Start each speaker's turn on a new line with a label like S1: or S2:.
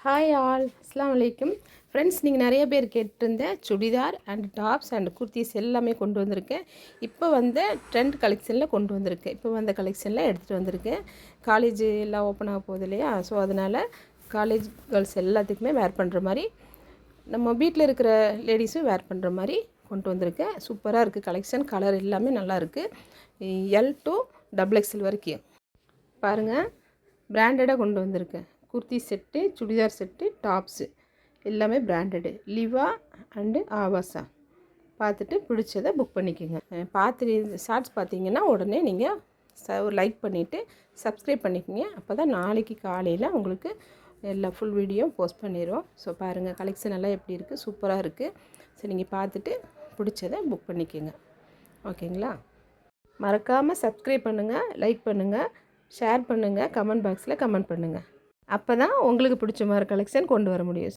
S1: Hi all, அஸ்ஸலாமு அலைக்கும் friends. நீங்கள் நிறைய பேர் கேட்டிருந்த churidar and tops and kurtis எல்லாமே கொண்டு வந்திருக்கேன். இப்போ வந்து ட்ரெண்ட் கலெக்ஷனில் கொண்டு வந்திருக்கேன். இப்போ வந்த கலெக்ஷனில் எடுத்துகிட்டு வந்திருக்கேன். காலேஜ் எல்லாம் ஓப்பன் ஆக போகுது இல்லையா, ஸோ அதனால் காலேஜ் கேர்ள்ஸ் எல்லாத்துக்குமே வேர் பண்ணுற மாதிரி, நம்ம வீட்டில் இருக்கிற லேடிஸும் வேர் பண்ணுற மாதிரி கொண்டு வந்திருக்கேன். சூப்பராக இருக்குது கலெக்ஷன். கலர் எல்லாமே நல்லா இருக்குது. எல் டு XXL வரைக்கும் பாருங்கள், பிராண்டடாக கொண்டு வந்திருக்கேன். Kurti set, churidar set, tops எல்லாமே பிராண்டடு. லிவா அண்டு ஆவாசா. பார்த்துட்டு பிடிச்சதை புக் பண்ணிக்கோங்க. பார்த்து ஷார்ட்ஸ் பார்த்தீங்கன்னா உடனே நீங்கள் ஒரு லைக் பண்ணிவிட்டு சப்ஸ்கிரைப் பண்ணிக்கோங்க. அப்போ தான் நாளைக்கு காலையில் உங்களுக்கு எல்லா ஃபுல் வீடியோ போஸ்ட் பண்ணிடுவோம். ஸோ பாருங்கள், கலெக்ஷன் எல்லாம் எப்படி இருக்குது, சூப்பராக இருக்குது. ஸோ நீங்கள் பார்த்துட்டு பிடிச்சதை புக் பண்ணிக்கோங்க. ஓகேங்களா? மறக்காமல் சப்ஸ்கிரைப் பண்ணுங்கள், லைக் பண்ணுங்கள், ஷேர் பண்ணுங்கள், கமெண்ட் பாக்ஸில் கமெண்ட் பண்ணுங்கள். அப்போ தான் உங்களுக்கு பிடிச்ச மாதிரி கலெக்ஷன் கொண்டு வர முடியும்.